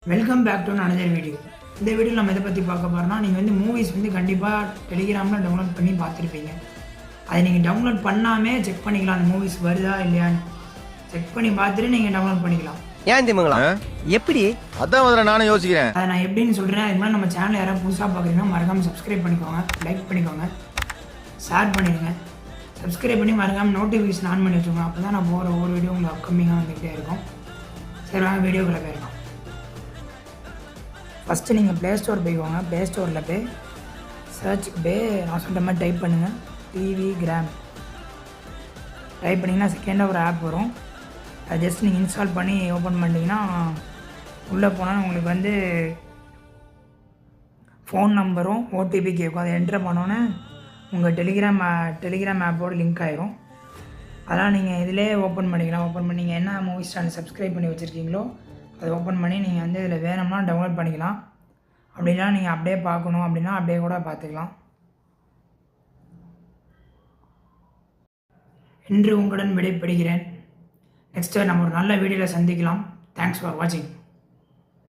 Welcome back to another video. இந்த வீடியோவில் நம்ம எதை பற்றி பார்க்க போகிறோம்னா, நீங்கள் மூவிஸ் கண்டிப்பாக டெலிகிராமில் டவுன்லோட் பண்ணி பார்த்துருப்பீங்க. அதை நீங்கள் டவுன்லோட் பண்ணாமே செக் பண்ணிக்கலாம், அந்த மூவிஸ் வருதா இல்லையான்னு செக் பண்ணி பார்த்துட்டு நீங்கள் டவுன்லோட் பண்ணிக்கலாம். ஏன் திமுங்களா எப்படி? அதான் முதல்ல நானும் யோசிக்கிறேன். அதை நான் எப்படின்னு சொல்கிறேன். அது மாதிரி நம்ம சேனல் யாராவது புதுசாக பார்க்குறீங்கன்னா மறக்காமல் சப்ஸ்கிரைப் பண்ணிக்கோங்க, லைக் பண்ணிக்கோங்க, ஷேர் பண்ணிடுங்க. சப்ஸ்கிரைப் பண்ணி மறக்காமல் நோட்டிஃபிகேஷன் ஆன் பண்ணி வச்சுக்கோங்க. அப்போ தான் நான் போகிற ஒவ்வொரு வீடியோ உங்களுக்கு அப்கமிங்காக வந்துகிட்டே இருக்கும். சரி வாங்க வீடியோக்குள்ளே போயிருக்கோம். ஃபஸ்ட்டு நீங்கள் ப்ளே ஸ்டோர் போய்க்கோங்க. ப்ளே ஸ்டோரில் போய் சர்ச்சுக்கு போய் நான் சொல்கிற மாதிரி டைப் பண்ணுங்கள், டிவி கிராம் டைப் பண்ணிங்கன்னா செகண்டாக ஒரு ஆப் வரும். அதை ஜஸ்ட் நீங்கள் இன்ஸ்டால் பண்ணி ஓப்பன் பண்ணிட்டீங்கன்னா உள்ளே போனால் உங்களுக்கு ஃபோன் நம்பரும் ஓடிபி கேட்கும். அதை என்ட்ரு பண்ணோன்னே உங்கள் டெலிகிராம் ஆப்போட லிங்க் ஆகிரும். அதெல்லாம் நீங்கள் இதிலே ஓப்பன் பண்ணிக்கலாம். ஓப்பன் பண்ணி நீங்கள் என்ன மூவிஸ் சேனல் சப்ஸ்கிரைப் பண்ணி வச்சுருக்கீங்களோ அதை ஓப்பன் பண்ணி நீங்கள் இதில் வேணும்னா டவுன்லோட் பண்ணிக்கலாம். அப்படின்னா நீங்கள் அப்படியே பார்க்கணும் அப்படின்னா அப்படியே கூட பார்த்துக்கலாம். இன்று உங்களுடன் விடைபெறுகிறேன். நெக்ஸ்ட்டு நம்ம ஒரு நல்ல வீடியோவில் சந்திக்கலாம். தேங்க்ஸ் ஃபார் வாட்சிங்.